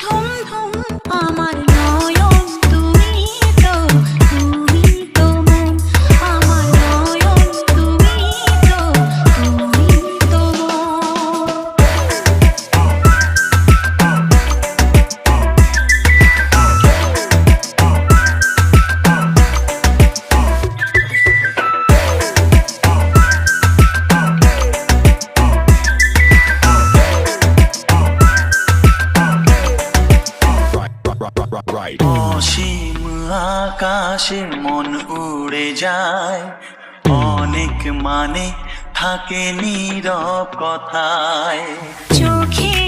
ধুম ধুম আমার নয়ন, তুমি তো মন। আমার নয়ন, তুমি তো অসীম আকাশে মন উড়ে যায়, অনেক মানে থাকে নীরব কথায়। চোখে